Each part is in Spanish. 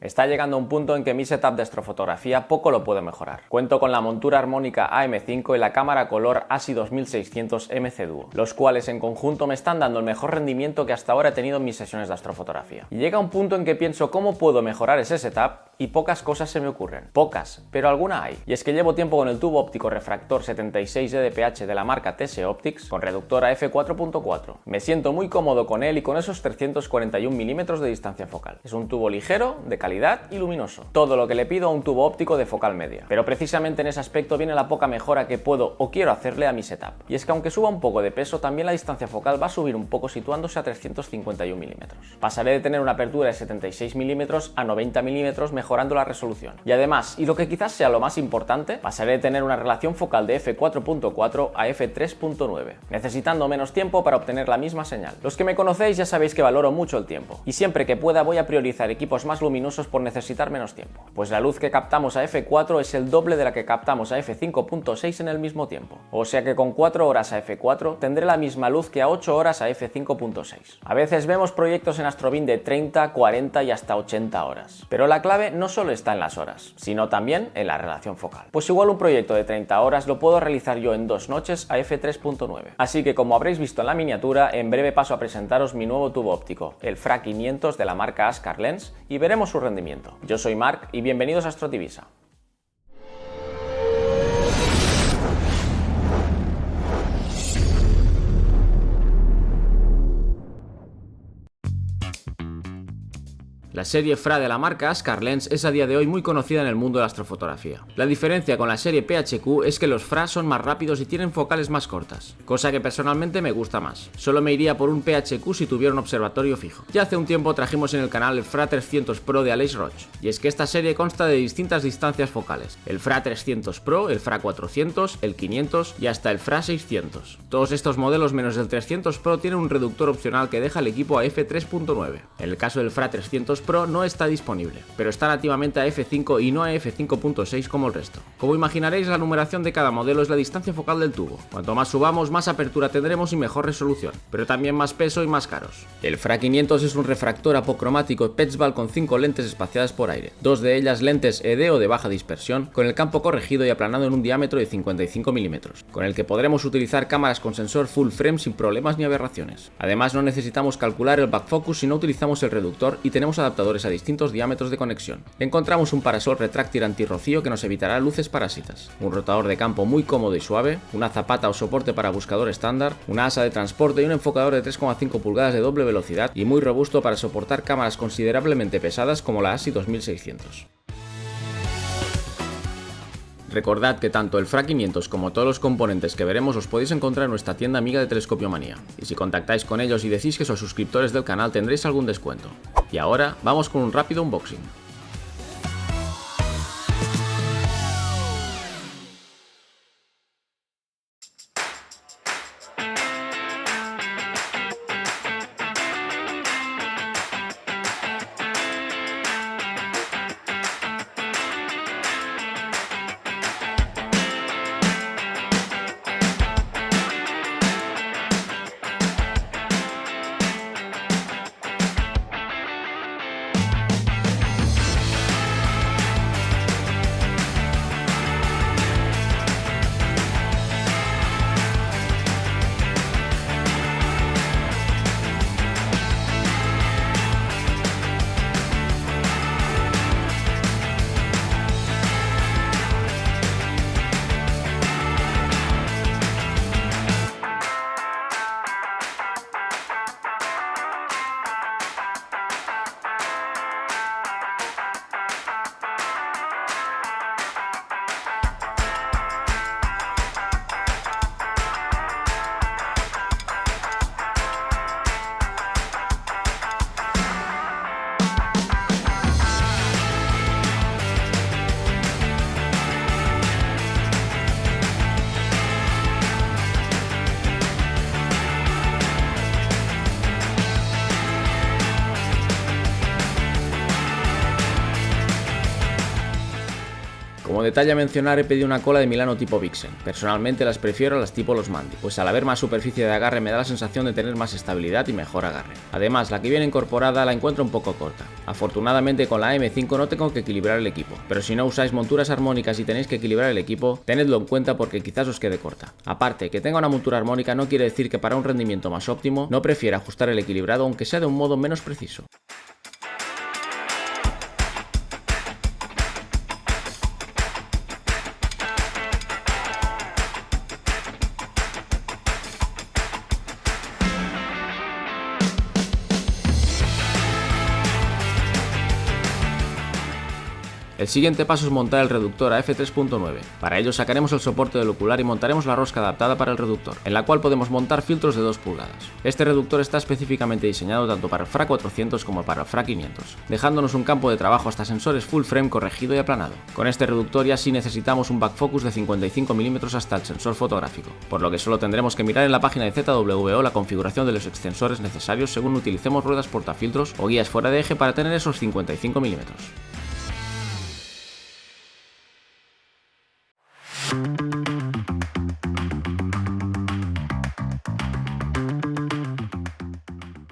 Está llegando un punto en que mi setup de astrofotografía poco lo puedo mejorar. Cuento con la montura armónica AM5 y la cámara color ASI 2600 MC Duo, los cuales en conjunto me están dando el mejor rendimiento que hasta ahora he tenido en mis sesiones de astrofotografía. Y llega un punto en que pienso cómo puedo mejorar ese setup y pocas cosas se me ocurren. Pocas, pero alguna hay. Y es que llevo tiempo con el tubo óptico refractor 76 dph de la marca TS Optics con reductor a f4.4. Me siento muy cómodo con él y con esos 341 mm de distancia focal. Es un tubo ligero, de calidad y luminoso. Todo lo que le pido a un tubo óptico de focal media. Pero precisamente en ese aspecto viene la poca mejora que puedo o quiero hacerle a mi setup. Y es que aunque suba un poco de peso, también la distancia focal va a subir un poco situándose a 351 mm. Pasaré de tener una apertura de 76 mm a 90 mm mejorando la resolución. Y además, y lo que quizás sea lo más importante, pasaré de tener una relación focal de f4.4 a f3.9, necesitando menos tiempo para obtener la misma señal. Los que me conocéis ya sabéis que valoro mucho el tiempo, y siempre que pueda voy a priorizar equipos más luminosos por necesitar menos tiempo, pues la luz que captamos a f4 es el doble de la que captamos a f5.6 en el mismo tiempo, o sea que con 4 horas a f4 tendré la misma luz que a 8 horas a f5.6. A veces vemos proyectos en Astrobeam de 30, 40 y hasta 80 horas, pero la clave no solo está en las horas, sino también en la relación focal. Pues igual un proyecto de 30 horas lo puedo realizar yo en 2 noches a f3.9. Así que como habréis visto en la miniatura, en breve paso a presentaros mi nuevo tubo óptico, el FRA 500 de la marca Askar Lens, y veremos su rendimiento. Yo soy Marc y bienvenidos a Astrotivisa. La serie FRA de la marca Askar Lens es a día de hoy muy conocida en el mundo de la astrofotografía. La diferencia con la serie PHQ es que los FRA son más rápidos y tienen focales más cortas, cosa que personalmente me gusta más. Solo me iría por un PHQ si tuviera un observatorio fijo. Ya hace un tiempo trajimos en el canal el FRA 300 Pro de Aleix Roig, y es que esta serie consta de distintas distancias focales: el FRA 300 Pro, el FRA 400, el 500 y hasta el FRA 600. Todos estos modelos menos el 300 Pro tienen un reductor opcional que deja el equipo a f3.9. En el caso del FRA 300 Pro no está disponible, pero está nativamente a f5 y no a f5.6 como el resto. Como imaginaréis, la numeración de cada modelo es la distancia focal del tubo. Cuanto más subamos, más apertura tendremos y mejor resolución, pero también más peso y más caros. El FRA 500 es un refractor apocromático Petzval con 5 lentes espaciadas por aire, 2 de ellas lentes ED o de baja dispersión, con el campo corregido y aplanado en un diámetro de 55 mm, con el que podremos utilizar cámaras con sensor full frame sin problemas ni aberraciones. Además, no necesitamos calcular el backfocus si no utilizamos el reductor y tenemos adaptadores a distintos diámetros de conexión. Encontramos un parasol retráctil antirrocío que nos evitará luces parásitas, un rotador de campo muy cómodo y suave, una zapata o soporte para buscador estándar, una asa de transporte y un enfocador de 3,5 pulgadas de doble velocidad y muy robusto para soportar cámaras considerablemente pesadas como la ASI 2600. Recordad que tanto el FRA 500 como todos los componentes que veremos los podéis encontrar en nuestra tienda amiga de Telescopiomanía, y si contactáis con ellos y decís que sois suscriptores del canal tendréis algún descuento. Y ahora vamos con un rápido unboxing. Como detalle a mencionar, he pedido una cola de Milano tipo Vixen. Personalmente las prefiero a las tipo Los Mandi, pues al haber más superficie de agarre me da la sensación de tener más estabilidad y mejor agarre. Además, la que viene incorporada la encuentro un poco corta. Afortunadamente con la M5 no tengo que equilibrar el equipo, pero si no usáis monturas armónicas y tenéis que equilibrar el equipo, tenedlo en cuenta porque quizás os quede corta. Aparte, que tenga una montura armónica no quiere decir que para un rendimiento más óptimo no prefiera ajustar el equilibrado aunque sea de un modo menos preciso. El siguiente paso es montar el reductor a f3.9. Para ello sacaremos el soporte del ocular y montaremos la rosca adaptada para el reductor, en la cual podemos montar filtros de 2 pulgadas. Este reductor está específicamente diseñado tanto para el FRA 400 como para el FRA 500, dejándonos un campo de trabajo hasta sensores full frame corregido y aplanado. Con este reductor ya sí necesitamos un back focus de 55 mm hasta el sensor fotográfico, por lo que solo tendremos que mirar en la página de ZWO la configuración de los extensores necesarios según utilicemos ruedas portafiltros o guías fuera de eje para tener esos 55 mm.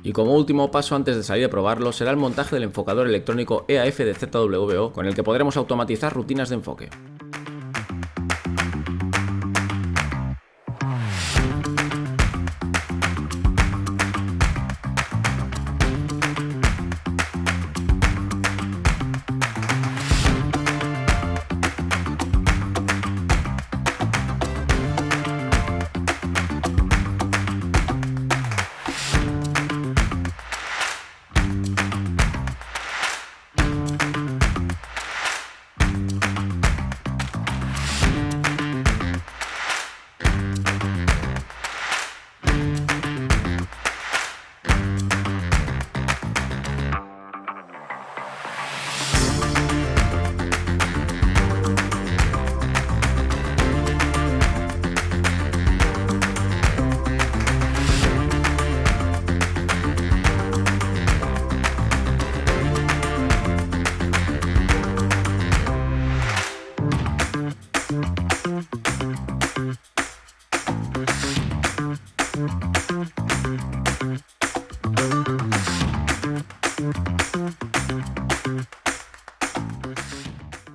Y como último paso antes de salir a probarlo será el montaje del enfocador electrónico EAF de ZWO, con el que podremos automatizar rutinas de enfoque.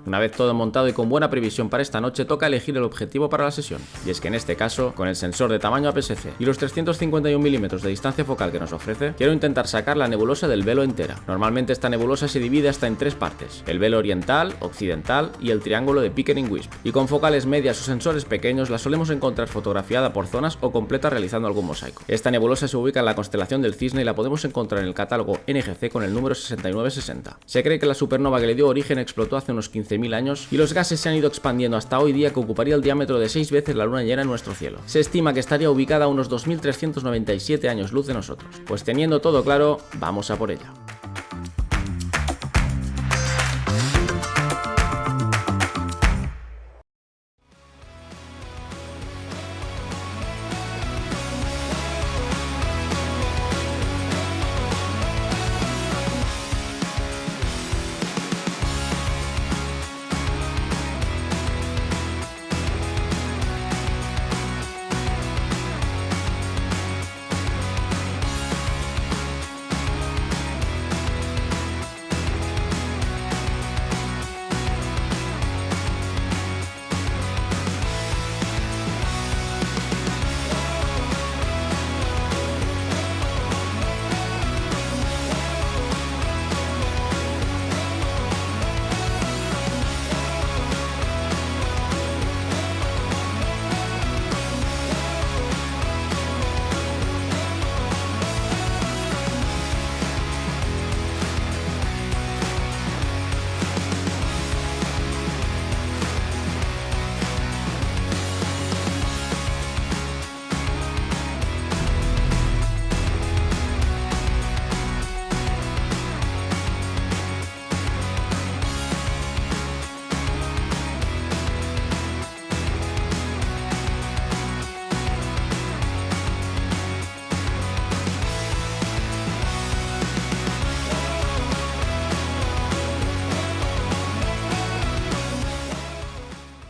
Una vez todo montado y con buena previsión para esta noche, toca elegir el objetivo para la sesión. Y es que en este caso, con el sensor de tamaño APS-C y los 351 mm de distancia focal que nos ofrece, quiero intentar sacar la nebulosa del velo entera. Normalmente esta nebulosa se divide hasta en 3 partes: el velo oriental, occidental y el triángulo de Pickering Wisp. Y con focales medias o sensores pequeños la solemos encontrar fotografiada por zonas o completa realizando algún mosaico. Esta nebulosa se ubica en la constelación del Cisne y la podemos encontrar en el catálogo NGC con el número 6960. Se cree que la supernova que le dio origen explotó hace unos 15.000 años y los gases se han ido expandiendo hasta hoy día, que ocuparía el diámetro de 6 veces la luna llena en nuestro cielo. Se estima que estaría ubicada a unos 2397 años luz de nosotros. Pues teniendo todo claro, vamos a por ella.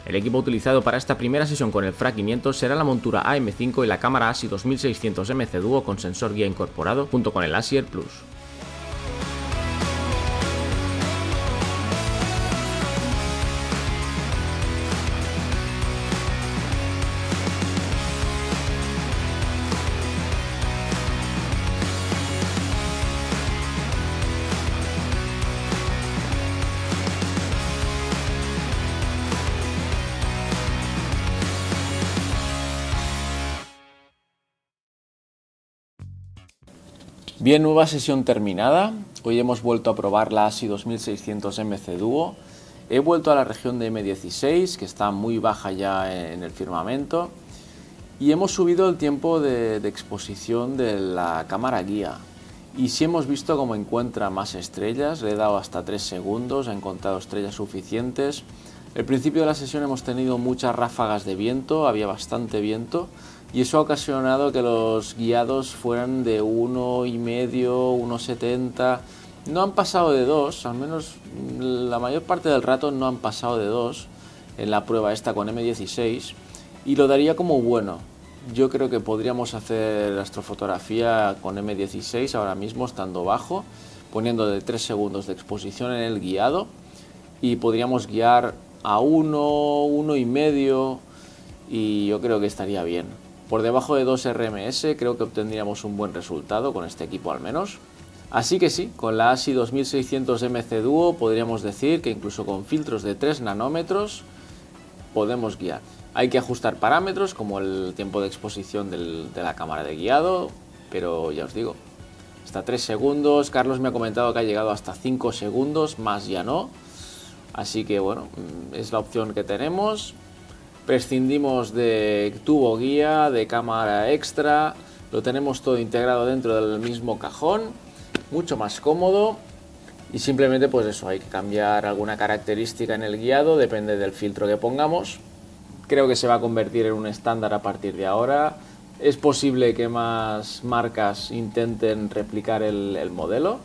El equipo utilizado para esta primera sesión con el FRA 500 será la montura AM5 y la cámara ASI 2600 MC Duo con sensor guía incorporado junto con el ASI Air Plus. Bien, nueva sesión terminada. Hoy hemos vuelto a probar la ASI 2600 MC Duo. He vuelto a la región de M16, que está muy baja ya en el firmamento. Y hemos subido el tiempo de exposición de la cámara guía. Y sí hemos visto cómo encuentra más estrellas. Le he dado hasta 3 segundos, ha encontrado estrellas suficientes. Al principio de la sesión hemos tenido muchas ráfagas de viento, había bastante viento. Y eso ha ocasionado que los guiados fueran de 1,5, 1,70. No han pasado de 2, al menos la mayor parte del rato no han pasado de 2 en la prueba esta con M16. Y lo daría como bueno. Yo creo que podríamos hacer astrofotografía con M16 ahora mismo estando bajo, poniendo de 3 segundos de exposición en el guiado. Y podríamos guiar a 1, 1,5 y yo creo que estaría bien. Por debajo de 2 RMS creo que obtendríamos un buen resultado con este equipo al menos. Así que sí, con la ASI 2600 MC Duo podríamos decir que incluso con filtros de 3 nanómetros podemos guiar. Hay que ajustar parámetros como el tiempo de exposición de la cámara de guiado, pero ya os digo, hasta 3 segundos. Carlos me ha comentado que ha llegado hasta 5 segundos, más ya no. Así que bueno, es la opción que tenemos. Prescindimos de tubo guía, de cámara extra, lo tenemos todo integrado dentro del mismo cajón, mucho más cómodo y simplemente pues eso, hay que cambiar alguna característica en el guiado, depende del filtro que pongamos. Creo que se va a convertir en un estándar a partir de ahora. Es posible que más marcas intenten replicar el modelo,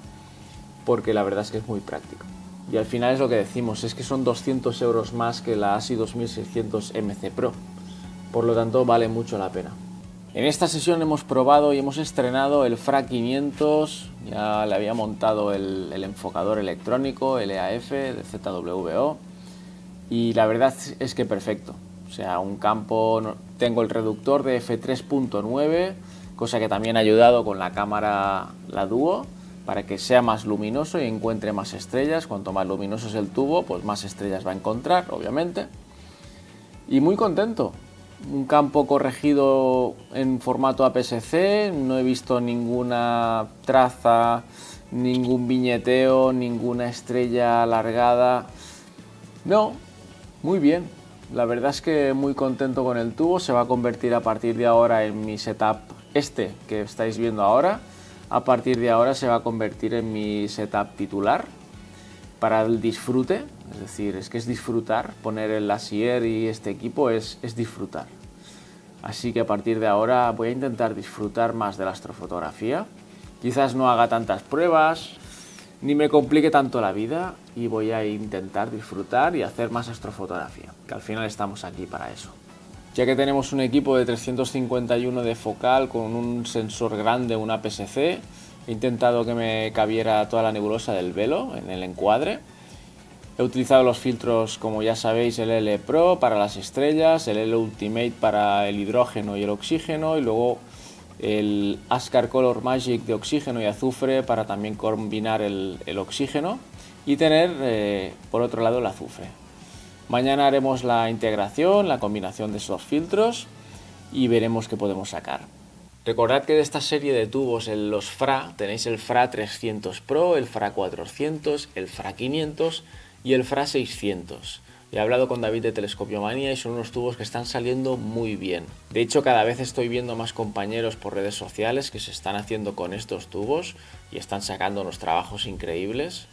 porque la verdad es que es muy práctico. Y al final es lo que decimos, es que son 200 euros más que la ASI 2600 MC Pro. Por lo tanto, vale mucho la pena. En esta sesión hemos probado y hemos estrenado el FRA 500. Ya le había montado el enfocador electrónico, el EAF de ZWO. Y la verdad es que perfecto. O sea, un campo... Tengo el reductor de f3.9, cosa que también ha ayudado con la cámara, la Duo, para que sea más luminoso y encuentre más estrellas. Cuanto más luminoso es el tubo, pues más estrellas va a encontrar, obviamente. Y muy contento. Un campo corregido en formato APS-C, no he visto ninguna traza, ningún viñeteo, ninguna estrella alargada. No, muy bien. La verdad es que muy contento con el tubo. Se va a convertir a partir de ahora en mi setup este que estáis viendo ahora. A partir de ahora se va a convertir en mi setup titular para el disfrute, es decir, es que es disfrutar, poner el ASI Air y este equipo es disfrutar. Así que a partir de ahora voy a intentar disfrutar más de la astrofotografía. Quizás no haga tantas pruebas, ni me complique tanto la vida y voy a intentar disfrutar y hacer más astrofotografía, que al final estamos aquí para eso. Ya que tenemos un equipo de 351 de focal con un sensor grande, un APS-C, he intentado que me cabiera toda la nebulosa del velo en el encuadre. He utilizado los filtros, como ya sabéis, el L Pro para las estrellas, el L Ultimate para el hidrógeno y el oxígeno, y luego el Ascar Color Magic de oxígeno y azufre para también combinar el oxígeno y tener por otro lado el azufre. Mañana haremos la integración, la combinación de esos filtros y veremos qué podemos sacar. Recordad que de esta serie de tubos en los FRA tenéis el FRA 300 Pro, el FRA 400, el FRA 500 y el FRA 600. He hablado con David de Telescopiomanía y son unos tubos que están saliendo muy bien. De hecho, cada vez estoy viendo más compañeros por redes sociales que se están haciendo con estos tubos y están sacando unos trabajos increíbles.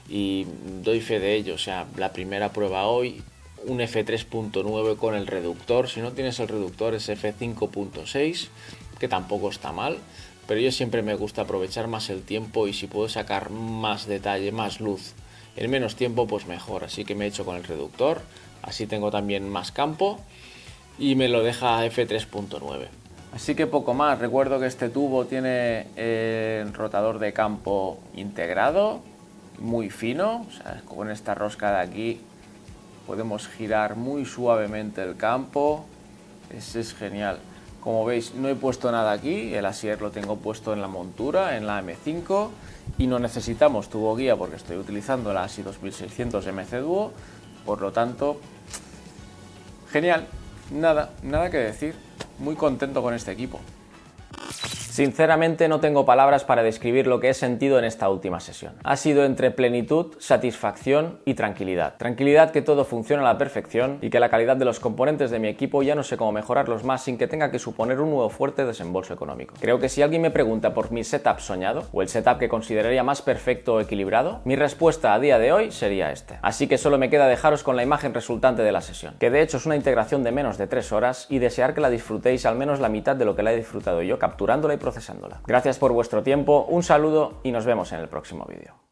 Y doy fe de ello, o sea, la primera prueba hoy, un f3.9 con el reductor. Si no tienes el reductor es f5.6, que tampoco está mal, pero yo siempre me gusta aprovechar más el tiempo y si puedo sacar más detalle, más luz en menos tiempo pues mejor. Así que me he hecho con el reductor, así tengo también más campo y me lo deja f3.9. Así que poco más. Recuerdo que este tubo tiene el rotador de campo integrado, muy fino, o sea, con esta rosca de aquí podemos girar muy suavemente el campo. Es genial. Como veis, no he puesto nada aquí, el Asier lo tengo puesto en la montura, en la M5, y no necesitamos tubo guía porque estoy utilizando la ASI 2600 MC Duo, por lo tanto, genial, nada que decir, muy contento con este equipo. Sinceramente no tengo palabras para describir lo que he sentido en esta última sesión. Ha sido entre plenitud, satisfacción y tranquilidad. Tranquilidad que todo funciona a la perfección y que la calidad de los componentes de mi equipo ya no sé cómo mejorarlos más sin que tenga que suponer un nuevo fuerte desembolso económico. Creo que si alguien me pregunta por mi setup soñado o el setup que consideraría más perfecto o equilibrado, mi respuesta a día de hoy sería este. Así que solo me queda dejaros con la imagen resultante de la sesión, que de hecho es una integración de menos de 3 horas y desear que la disfrutéis al menos la mitad de lo que la he disfrutado yo capturándola y procesándola. Gracias por vuestro tiempo, un saludo y nos vemos en el próximo vídeo.